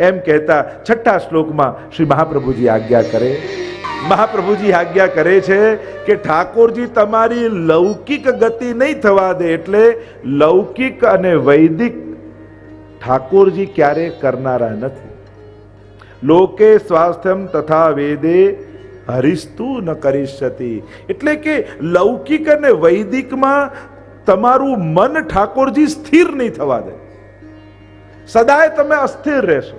એમ કહેતા છઠ્ઠા શ્લોકમાં શ્રી મહાપ્રભુજી આજ્ઞા કરે. મહાપ્રભુજી આજ્ઞા કરે છે કે ઠાકોરજી તમારી લૌકિક ગતિ નહીં થવા દે. એટલે લૌકિક અને વૈદિક ઠાકોરજી ક્યારે કરનારા નથી. લોકે સ્વાસ્થ્યમ તથા વેદે હરિસ્તુ ન કરીષ્યતિ. એટલે કે લૌકિક અને વૈદિકમાં તમારું મન ઠાકોરજી સ્થિર નહીં થવા દે. સદાય તમે અસ્થિર રહેશો.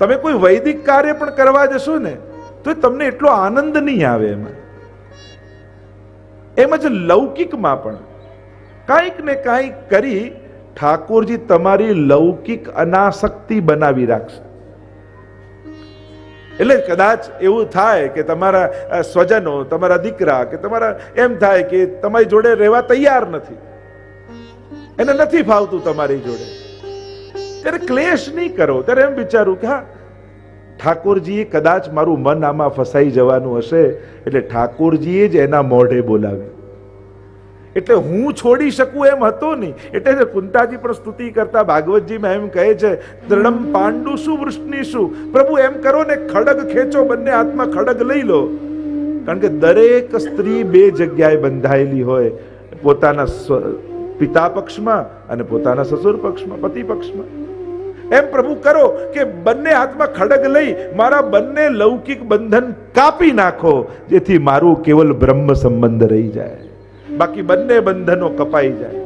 તમે કોઈ વૈદિક કાર્ય પણ કરવા જશો ને તો તમને એટલો આનંદ નહીં આવે એમાં. એમ જ લૌકિકમાં પણ કાંઈક ને કાંઈક કરી ઠાકોરજી તમારી લૌકિક અનાસક્તિ બનાવી રાખશે. એટલે કદાચ એવું થાય કે તમારા સ્વજનો, તમારા દીકરા કે તમારા એમ થાય કે તમારી જોડે રહેવા તૈયાર નથી, એને નથી ફાવતું તમારી જોડે, ત્યારે ક્લેશ નહીં કરો. ત્યારે એમ વિચારું કે હા, ઠાકોરજીએ કદાચ મારું મન આમાં ફસાઈ જવાનું હશે એટલે ઠાકોરજીએ જ એના મોઢે બોલાવ્યું. એટલે હું છોડી શકું એમ હતો નહીં. એટલે કુંતાજી પણ સ્તુતિ કરતા ભાગવતજીમાં એમ કહે છે, દ્રઢમ પાંડુ શું વૃષ્ણિ શું. પ્રભુ એમ કરો ને, ખડગ ખેંચો, બંને હાથમાં ખડગ લઈ લો. કારણ કે દરેક સ્ત્રી બે જગ્યાએ બંધાયેલી હોય, પોતાના પિતા પક્ષમાં અને પોતાના સસુર પક્ષમાં, પતિ પક્ષમાં. એમ પ્રભુ કરો કે બંને હાથમાં ખડગ લઈ મારા બંને લૌકિક બંધન કાપી નાખો, જેથી મારું કેવલ બ્રહ્મ સંબંધ રહી જાય, બાકી બંને બંધનો કપાઈ જાય.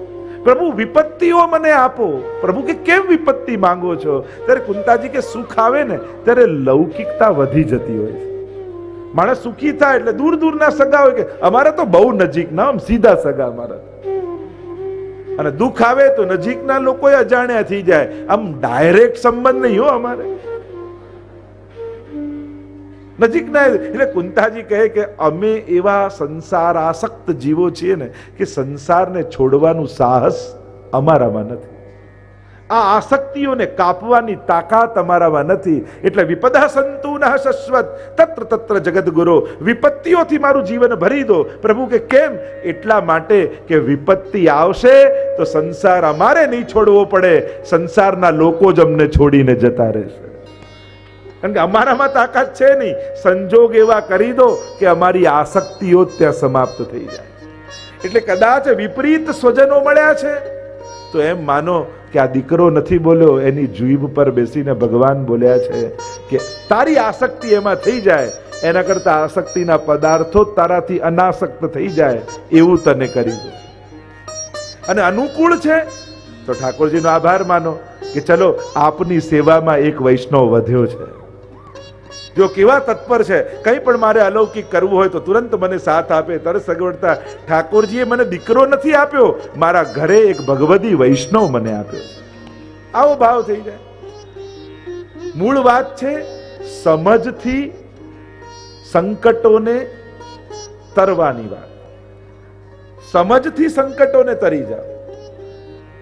પ્રભુ વિપત્તિઓ મને આપો. પ્રભુ કે કેમ વિપત્તિ માંગો છો? ત્યારે કુંતાજી કે સુખ આવે ને ત્યારે લૌકિકતા વધી જતી હોય છે. માણસ સુખી થાય એટલે દૂર દૂરના સગા હોય કે અમારે તો બહુ નજીક ના, આમ સીધા સગા અમારા. અને દુઃખ આવે તો નજીકના લોકો અજાણ્યા થઈ જાય, આમ ડાયરેક્ટ સંબંધ નહીં હો અમારે નજીકના. એટલે કુંતાજી કહે કે અમે એવા સંસાર આસક્ત જીવો છીએ ને કે સંસારને છોડવાનું સાહસ અમારામાં નથી. આ આસક્તિઓને કાપવાની તાકાત અમારામાં નથી. એટલે વિપદા સંતુ નઃ શશ્વત તત્ર તત્ર જગદગુરો. વિપત્તિઓથી મારું જીવન ભરી દો. પ્રભુ કે કેમ? એટલા માટે કે વિપત્તિ આવશે તો સંસાર અમારે નહીં છોડવો પડે, સંસારના લોકો જ અમને છોડીને જતા રહેશે. કારણ કે અમારામાં તાકાત છે નહીં. સંજોગ એવા કરી દો કે અમારી આસક્તિઓ ત્યાં સમાપ્ત થઈ જાય. એટલે કદાચ વિપરીત સ્વજનો મળ્યા છે તો એમ માનો કે આ દીકરો નથી બોલ્યો, એની જીભ પર બેસીને ભગવાન બોલ્યા છે કે તારી આસક્તિ એમાં થઈ જાય, એના કરતા આસક્તિના પદાર્થો તારાથી અનાસક્ત થઈ જાય એવું તને કરી દો. અને અનુકૂળ છે તો ઠાકોરજીનો આભાર માનો કે ચલો આપની સેવામાં એક વૈષ્ણવ વધ્યો છે. જો કેવા તત્પર છે, કંઈ પણ મારે અલૌકિક કરવું હોય તો તુરંત મને સાથ આપે. તરત સગવડતા ઠાકોરજીએ મને દીકરો નથી આપ્યો, મારા ઘરે એક ભગવદી વૈષ્ણવ મને આપ્યો. આવો ભાવ થઈ જાય. મૂળ વાત છે સમજથી સંકટોને તરવાની વાત. સમજથી સંકટોને તરી જાઓ.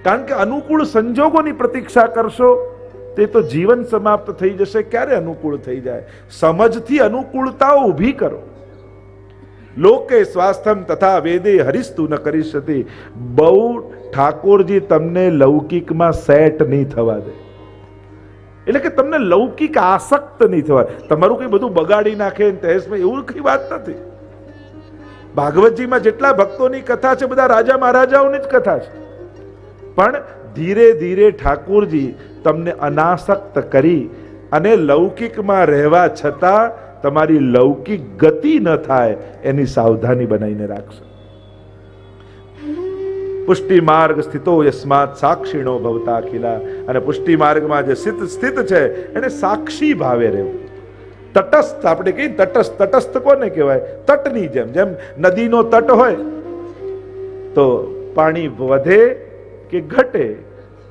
કારણ કે અનુકૂળ સંજોગોની પ્રતીક્ષા કરશો તે તો જીવન સમાપ્ત થઈ જશે. ક્યારે અનુકૂળ થઈ જાય? સમજથી અનુકૂળતાઓ ઊભી કરો. લોકે સ્વાસ્થ્યમ તથા વેદે હરિસ્તુ ન કરીષ્યતિ. બહુ ઠાકોરજી તમને લૌકિકમાં સેટ નહીં થવા દે. એટલે કે તમને લૌકિક આસક્ત નહીં થવા. તમારું કઈ બધું બગાડી નાખે તહેશમાં એવું કઈ વાત નથી. ભાગવતજીમાં જેટલા ભક્તોની કથા છે બધા રાજા મહારાજાઓની જ કથા છે. પણ ધીરે ધીરે ઠાકોરજી તમને અનાસક્ત કરી અને લૌકિકમાં રહેવા છતાં તમારી લૌકિક ગતિ ન થાય એની સાવધાની બનાવીને રાખશે. પુષ્ટિ માર્ગ સ્થિતો યસ્માત સાક્ષીણો ભવતા અખિલા. અને પુષ્ટિ માર્ગમાં જે સ્થિત છે એને સાક્ષી ભાવે રહેવું. તટસ્થ, આપણે કહીએ તટસ્થ. તટસ્થ કોને કહેવાય? તટની જેમ. જેમ નદીનો તટ હોય તો પાણી વધે કે ઘટે,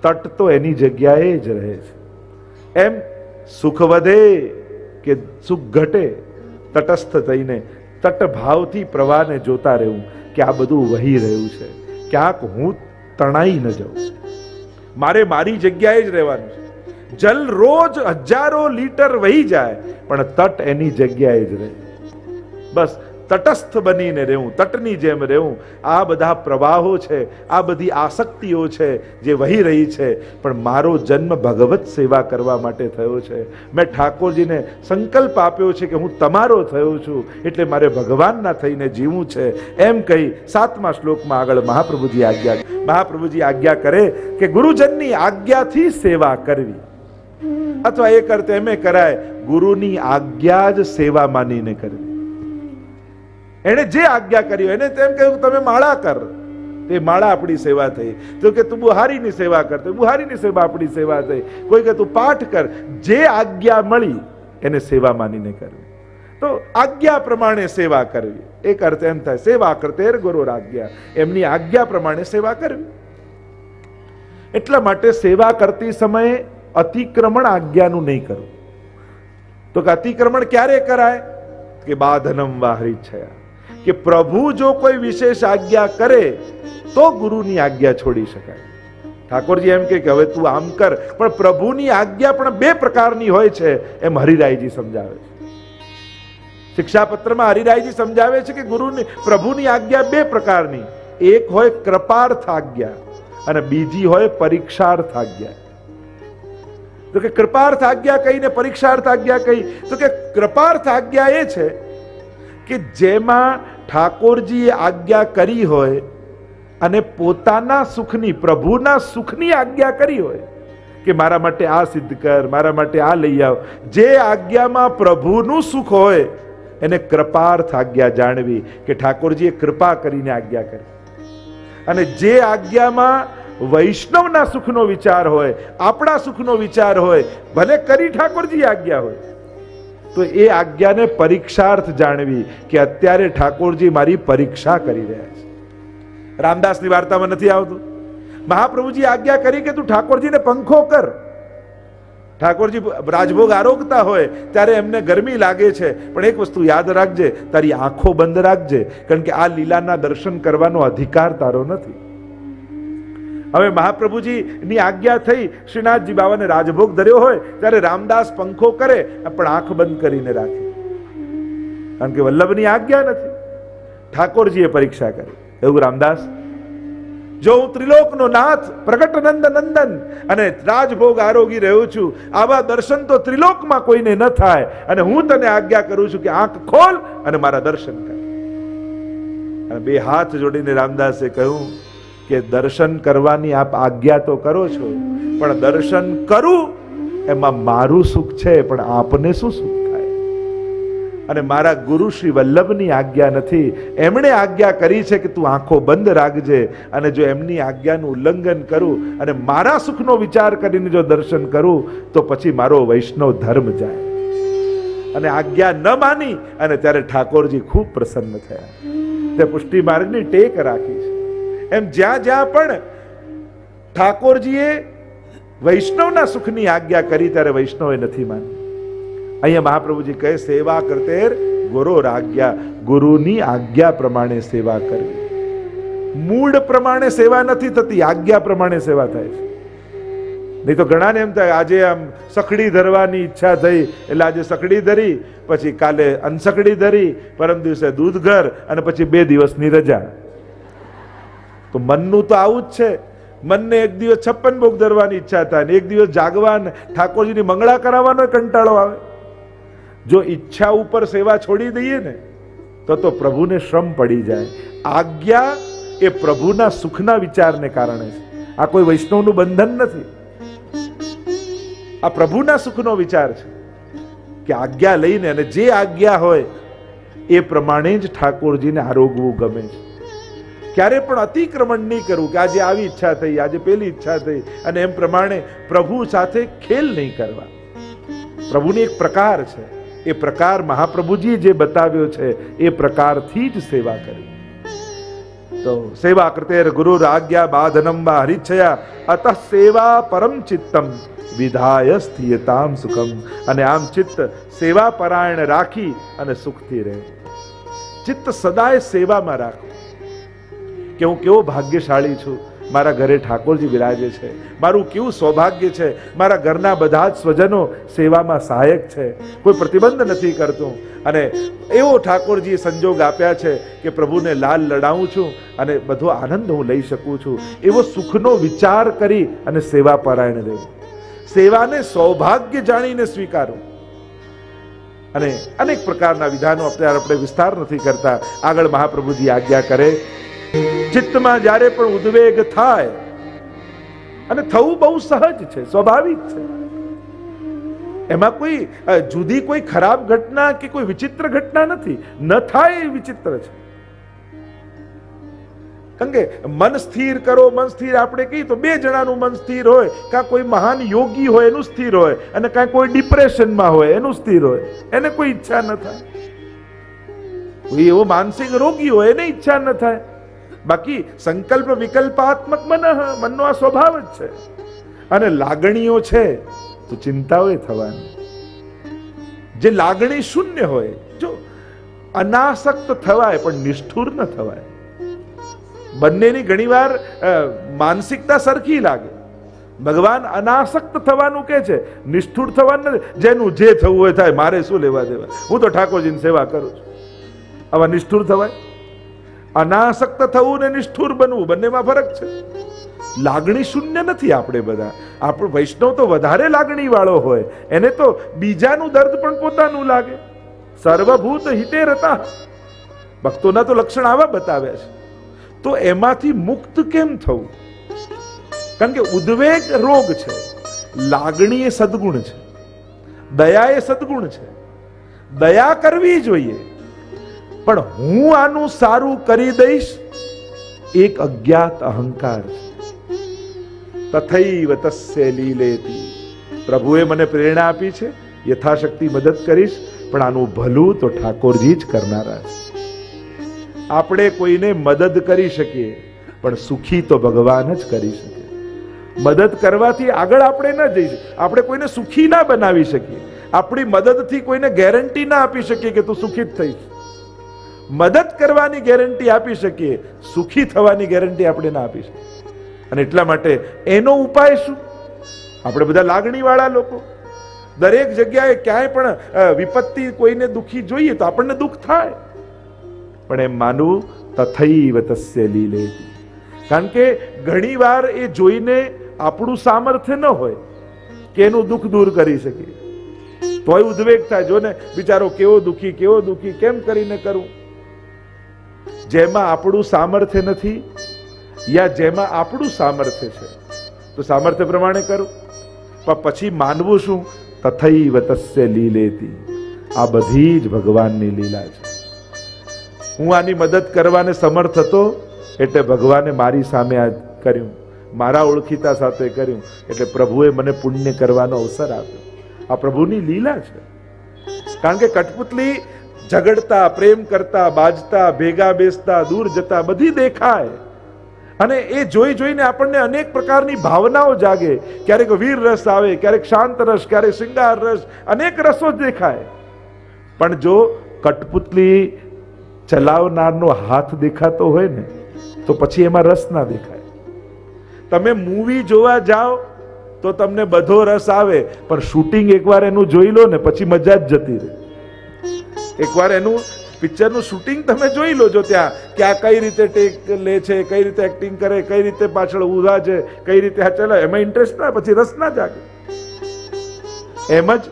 તટ તો એની જગ્યાએ જ રહે છે. એમ સુખ વધે કે સુખ ઘટે, તટસ્થ થઈને તટ ભાવથી પ્રવાહને જોતા રહેવું કે આ બધું વહી રહ્યું છે, ક્યાંક હું તણાઈ ન જાઉં, મારે મારી જગ્યાએ જ રહેવાનું છે. જલ રોજ હજારો લીટર વહી જાય પણ તટ એની જગ્યાએ જ રહે. બસ તટસ્થ બનીને રહેવું, તટની જેમ રહેવું. આ બધા પ્રવાહો છે, આ બધી આસક્તિઓ છે જે વહી રહી છે, પણ મારો જન્મ ભગવત સેવા કરવા માટે થયો છે. મેં ઠાકોરજીને સંકલ્પ આપ્યો છે કે હું તમારો થયો છું, એટલે મારે ભગવાનના થઈને જીવવું છે. એમ કહી 7મા શ્લોકમાં આગળ મહાપ્રભુજી આજ્ઞા કરે કે ગુરુજનની આજ્ઞાથી સેવા કરવી, અથવા એક અર્થ એમ કરાય ગુરુની આજ્ઞા જ સેવા માનીને કરવી. એને જે આજ્ઞા કરી એને તેમ કહ્યું તમે માળા કર, તે માળા આપણી સેવા થઈ. તો કે તું બુહારીની સેવા કર, તો બુહારીની સેવા આપણી સેવા થઈ. કોઈ કે તું પાઠ કર, જે આજ્ઞા મળી એને સેવા માનીને કરવી. તો આજ્ઞા પ્રમાણે સેવા કરવી, એક અર્થ એમ થાય સેવા કરતેર ગુરુ આજ્ઞા, એમની આજ્ઞા પ્રમાણે સેવા કરવી. એટલા માટે સેવા કરતી સમયે અતિક્રમણ આજ્ઞાનું નહીં કરવું. તો કે અતિક્રમણ ક્યારે કરાય? કે બાધનમ વાહરી છયા, કે પ્રભુ જો કોઈ વિશેષ આજ્ઞા કરે તો ગુરુની આજ્ઞા છોડી શકાય. ઠાકોરજી એમ કે હવે તું આમ કર, પણ પ્રભુની આજ્ઞા પણ બે પ્રકારની હોય છે, એમ હરિરાયજી સમજાવે છે. શિક્ષાપત્રમાં હરિરાયજી સમજાવે છે કે ગુરુની પ્રભુની આજ્ઞા બે પ્રકારની, એક હોય કૃપાર્થ આજ્ઞા અને બીજી હોય પરીક્ષાર્થ આજ્ઞા. તો કે કૃપાર્થ આજ્ઞા કઈ ને પરીક્ષાર્થ આજ્ઞા કઈ? તો કે કૃપાર્થ આજ્ઞા એ છે કે જેમાં ઠાકોરજીએ આજ્ઞા કરી હોય અને પોતાના સુખની, પ્રભુના સુખની આજ્ઞા કરી હોય કે મારા માટે આ સિદ્ધ કર, મારા માટે આ લઈ આવ, જે આજ્ઞામાં પ્રભુનું સુખ હોય એને કૃપાર્થ આજ્ઞા જાણવી કે ઠાકોરજીએ કૃપા કરીને આજ્ઞા કરી. અને જે આજ્ઞામાં વૈષ્ણવના સુખનો વિચાર હોય, આપણા સુખનો વિચાર હોય, ભલે કરી ઠાકોરજી આજ્ઞા હોય, તો એ આજ્ઞાને પરીક્ષાર્થ જાણવી કે અત્યારે ઠાકોરજી મારી પરીક્ષા કરી રહ્યા છે. રામદાસની વાર્તામાં નથી આવતું? મહાપ્રભુજી આજ્ઞા કરી કે તું ઠાકોરજીને પંખો કર. ઠાકોરજી રાજભોગ આરોગતા હોય ત્યારે એમને ગરમી લાગે છે, પણ એક વસ્તુ યાદ રાખજે, તારી આંખો બંધ રાખજે, કારણ કે આ લીલાના દર્શન કરવાનો અધિકાર તારો નથી. હવે મહાપ્રભુજીની આજ્ઞા થઈ, શ્રીનાથજી બાબાને રાજભોગ ધર્યો હોય ત્યારે રામદાસ પંખો કરે પણ આંખ બંધ કરીને રાખે, કારણ કે વલ્લભની આજ્ઞા નથી. ઠાકોરજીએ પરીક્ષા કરી. એવું રામદાસ, જો હું ત્રિલોકનો નાથ પ્રગટ નંદ નંદન અને રાજભોગ આરોગી રહ્યો છું, આવા દર્શન તો ત્રિલોકમાં કોઈને ન થાય, અને હું તને આજ્ઞા કરું છું કે આંખ ખોલ અને મારા દર્શન કર. અને બે હાથ જોડીને રામદાસે કહ્યું કે દર્શન કરવાની આપ આજ્ઞા તો કરો છો, પણ દર્શન કરું એમાં મારું સુખ છે, પણ આપને શું સુખ થાય? અને મારા ગુરુ શ્રી વલ્લભની આજ્ઞા નથી. એમણે આજ્ઞા કરી છે કે તું આંખો બંધ રાખજે, અને જો એમની આજ્ઞાનું ઉલ્લંઘન કરું અને મારા સુખનો વિચાર કરીને જો દર્શન કરું તો પછી મારો વૈષ્ણવ ધર્મ જાય. અને આજ્ઞા ન માની અને ત્યારે ઠાકોરજી ખૂબ પ્રસન્ન થયા. તે પુષ્ટિ માર્ગની ટેક રાખી છે. એમ જ્યાં જ્યાં પણ ઠાકોરજીએ વૈષ્ણવના સુખની આજ્ઞા કરી ત્યારે વૈષ્ણવે નથી માની. અહીંયા મહાપ્રભુજી કહે સેવા કરતેર ગુરુ આજ્ઞા, ગુરુની આજ્ઞા પ્રમાણે સેવા કરવી. મૂળ પ્રમાણે સેવા નથી થતી, આજ્ઞા પ્રમાણે સેવા થાય છે. નહીં તો ઘણાને એમ થાય આજે આમ સખડી ધરવાની ઈચ્છા થઈ એટલે આજે સખડી ધરી, પછી કાલે અનસકડી ધરી, પરમ દિવસે દૂધ ઘર, અને પછી 2 દિવસની રજા. તો મનનું તો આવું જ છે. મનને એક દિવસ 56 ભોગ ધરવાની ઈચ્છા થાય ને એક દિવસ જાગવાન ઠાકોરજીની મંગળા કરાવવાનો કંટાળો આવે. જો ઈચ્છા ઉપર સેવા છોડી દઈએ ને તો પ્રભુને શ્રમ પડી જાય. આજ્ઞા એ પ્રભુના સુખના વિચારને કારણે છે. આ કોઈ વૈષ્ણવનું બંધન નથી, આ પ્રભુના સુખનો વિચાર છે કે આજ્ઞા લઈને, અને જે આજ્ઞા હોય એ પ્રમાણે જ ઠાકોરજીને આરોગવું ગમે છે. ક્યારે પણ અતિક્રમણ નહીં કરવું કે આજે આવી ઈચ્છા થઈ, આજે પેલી ઈચ્છા થઈ, અને એમ પ્રમાણે પ્રભુ સાથે ખેલ નહીં કરવા. પ્રભુની એક પ્રકાર છે, એ પ્રકાર મહાપ્રભુજી જે બતાવ્યો છે એ પ્રકારથી જ સેવા કરી. તો સેવા કરતેર ગુરુ આજ્ઞા બાધનમ વા હરિચ્છયા અતઃ સેવા પરમ ચિત્તમ વિધાય સ્થિયતામ સુખમ. અને આમ ચિત્ત સેવા પરાયણ રાખી અને સુખથી રહે. ચિત્ત સદાય સેવામાં રાખો કે હું કેવો ભાગ્યશાળી છું, મારા ઘરે ઠાકોરજી બિરાજે છે, મારું કેવું સૌભાગ્ય છે, મારા ઘરના બધા જ સ્વજનો સેવામાં સહાયક છે, કોઈ પ્રતિબંધ નથી કરતું, અને એવો ઠાકોરજીએ સંજોગ આપ્યા છે કે પ્રભુને લાલ લડાવું છું અને બધો આનંદ હું લઈ શકું છું. એવો સુખનો વિચાર કરી અને સેવા પરાયણ રહેવું, સેવાને સૌભાગ્ય જાણીને સ્વીકારો. અને અનેક પ્રકારના વિધાનો આપણે વિસ્તાર નથી કરતા. આગળ મહાપ્રભુજી આજ્ઞા કરે, ચિત્તમાં જ્યારે પણ ઉદ્વેગ થાય, અને થવું બહુ સહજ છે, સ્વાભાવિક છે, એમાં કોઈ જુદી કોઈ ખરાબ ઘટના કે કોઈ વિચિત્ર ઘટના નથી. ન થાય એ વિચિત્ર છે. કારણ કે મન સ્થિર કરો, મન સ્થિર આપણે કહીએ તો બે જણાનું મન સ્થિર હોય, કાં કોઈ મહાન યોગી હોય એનું સ્થિર હોય, અને કાં કોઈ ડિપ્રેશનમાં હોય એનું સ્થિર હોય, એને કોઈ ઈચ્છા ન થાય. કોઈ એવો માનસિક રોગી હોય એને ઈચ્છા ન થાય. બાકી સંકલ્પ વિકલ્પાત્મક મનનો આ સ્વભાવ જ છે. અને લાગણીઓ છે તો ચિંતાઓ થવાની. જે લાગણી શૂન્ય હોય, જો અનાસક્ત થવાય પણ નિષ્ઠુર ન થવાય. બંનેની ઘણીવાર માનસિકતા સરખી લાગે. ભગવાન અનાસક્ત થવાનું કે છે, નિષ્ઠુર થવાનું નથી. જેનું જે થવું હોય થાય, મારે શું લેવા દેવા, હું તો ઠાકોરજીની સેવા કરું છું. આવા નિષ્ઠુર થવાય? અનાસક્ત થવું ને નિષ્ઠુર બનવું બંનેમાં ફરક છે. લાગણી શૂન્ય નથી આપણે બધા. આપણો વૈષ્ણવ તો વધારે લાગણી વાળો હોય, એને તો બીજાનું દર્દ પણ પોતાનું લાગે. સર્વભૂત હિતે રતા, ભક્તોના તો લક્ષણ આવા બતાવ્યા છે. તો એમાંથી મુક્ત કેમ થવું? કારણ કે ઉદ્વેગ રોગ છે, લાગણી એ સદગુણ છે, દયા એ સદગુણ છે. દયા કરવી જોઈએ, પણ હું આનું સારું કરી દઈશ, એક અજ્ઞાત અહંકાર છે. તથૈવ તસ્ય લીલેતિ, પ્રભુએ મને પ્રેરણા આપી છે, યથાશક્તિ મદદ કરીશ, પણ આનું ભલું તો ઠાકોરજી જ કરનારા છે. આપણે કોઈને મદદ કરી શકીએ, પણ સુખી તો ભગવાન જ કરી શકે. મદદ કરવાથી આગળ આપણે ન જઈ શકીએ, આપણે કોઈને સુખી ના બનાવી શકીએ. આપણી મદદથી કોઈને ગેરંટી ના આપી શકીએ કે તું સુખી જ થઈશ. મદદ કરવાની ગેરંટી આપી શકીએ, સુખી થવાની ગેરંટી આપણે ના આપી શકીએ. અને એટલા માટે એનો ઉપાય શું? આપણે બધા લાગણી વાળા લોકો, દરેક જગ્યાએ ક્યાંય પણ વિપત્તિ કોઈને દુખી જોઈએ તો આપણને દુઃખ થાય, પણ એમ માનવું તથૈવ તસ્ય લીલેતિ. કારણ કે ઘણી વાર એ જોઈને આપણું સામર્થ્ય ન હોય કે એનું દુઃખ દૂર કરી શકીએ, તોય ઉદ્વેગ થાય. જો ને બિચારો કેવો દુઃખી, કેમ કરીને કરું? જેમાં આપણું સામર્થ્ય નથી, યા જેમાં આપણું સામર્થ્ય છે, તો સામર્થ્ય પ્રમાણે કરું. પણ પછી માનવું શું? તથૈવ તસ્ય લીલેતિ. આ બધી જ ભગવાનની લીલા છે. હું આની મદદ કરવાને સમર્થ હતો, એટલે ભગવાને મારી સામે આ કર્યું, મારા ઓળખીતા સાથે કર્યું, એટલે પ્રભુએ મને પુણ્ય કરવાનો અવસર આપ્યો. આ પ્રભુની લીલા છે. કારણ કે કઠપુતલી ઝઘડતા, પ્રેમ કરતા, બાજતા, ભેગા બેસતા, દૂર જતા બધી દેખાય, અને એ જોઈ જોઈને આપણને અનેક પ્રકારની ભાવનાઓ જાગે. ક્યારેક વીર રસ આવે, ક્યારેક શાંત રસ, ક્યારેક શૃંગાર રસ, અનેક રસો દેખાય. પણ જો કઠપુતલી ચલાવનારનો હાથ દેખાતો હોય ને, તો પછી એમાં રસ ના દેખાય. તમે મૂવી જોવા જાઓ તો તમને બધો રસ આવે, પણ શૂટિંગ એકવાર એનું જોઈ લો ને, પછી મજા જ જતી રહે. એકવાર એનું પિક્ચરનું શૂટિંગ તમે જોઈ લો, જો ત્યાં ક્યાં કઈ રીતે ટેક લે છે, કઈ રીતે એક્ટિંગ કરે, કઈ રીતે પાછળ ઊભા છે, કઈ રીતે આ ચલાવે, એમાં ઇન્ટરેસ્ટ ના, પછી રસ ના જાગે. એમ જ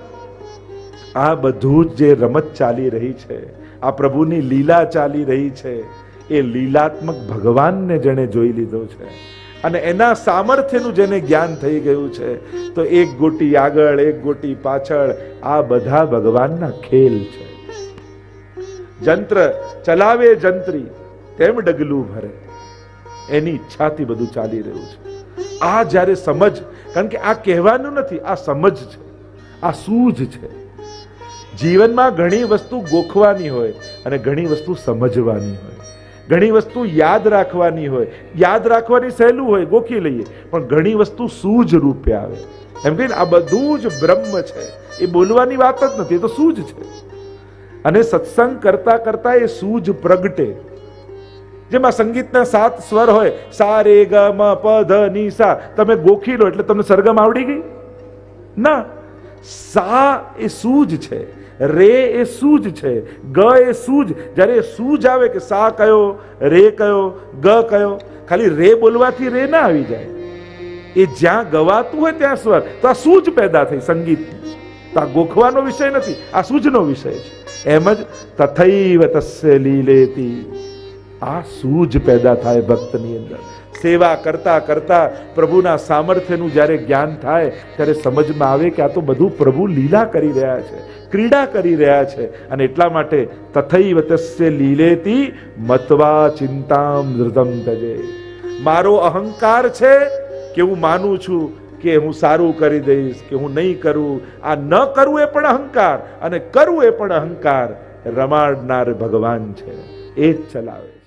આ બધું જે રમત ચાલી રહી છે, આ પ્રભુની લીલા ચાલી રહી છે, એ લીલાત્મક ભગવાનને જેણે જોઈ લીધો છે અને એના સામર્થ્યનું જેને જ્ઞાન થઈ ગયું છે, તો એક ગોટી આગળ, એક ગોટી પાછળ, આ બધા ભગવાનના ખેલ છે. જંત્ર ચલાવે જંત્રી, તેમ ડગલું ભરે, એની ઈચ્છાથી બધું ચાલી રહ્યું છે. આ જ્યારે સમજ, કારણ કે આ કહેવાનું નથી, આ સમજ છે, આ સૂઝ છે. જીવનમાં ઘણી વસ્તુ ગોખવાની હોય અને ઘણી વસ્તુ સમજવાની હોય, ઘણી વસ્તુ યાદ રાખવાની હોય. યાદ રાખવાની સહેલું હોય, ગોખી લઈએ, પણ ઘણી વસ્તુ સૂઝ રૂપે આવે. એમ કહીને આ બધું જ બ્રહ્મ છે, એ બોલવાની વાત જ નથી, એ તો સૂઝ છે. અને સત્સંગ કરતા કરતા એ સૂઝ પ્રગટે, જેમાં સંગીતના 7 સ્વર હોય, સા રે ગ મ પ ધ ની સા. તમે ગોખી લો એટલે તમને સરગમ આવડી ગઈ? ના. સા એ સૂજ છે, રે એ સૂજ છે, ગ એ સૂજ. જ્યારે એ સૂજ આવે કે સા કયો, રે કયો, ગ કયો, ખાલી રે બોલવાથી રે ના આવી જાય. એ જ્યાં ગવાતું હોય ત્યાં સ્વર. તો આ સૂજ પેદા થઈ સંગીતની. તો આ ગોખવાનો વિષય નથી, આ સૂજનો વિષય છે. એમ જ તથૈવ તસ્ય લીલેતી, આ સૂજ પેદા થાય ભક્તની અંદર. સેવા કરતા કરતા પ્રભુના સામર્થ્યનું જ્યારે જ્ઞાન થાય ત્યારે સમજમાં આવે કે આ તો બધું પ્રભુ લીલા કરી રહ્યા છે, ક્રીડા કરી રહ્યા છે. અને એટલા માટે તથૈવ તસ્ય લીલેતી મત્વા ચિંતામ ધૃતમ તજે. મારો અહંકાર છે કે હું માનું છું કે હું સારું કરી દઈશ, કે હું નહીં કરું. આ ન કરવું એ પણ અહંકાર અને કરવું એ પણ અહંકાર. રમાડનાર ભગવાન છે, એ જ ચલાવે.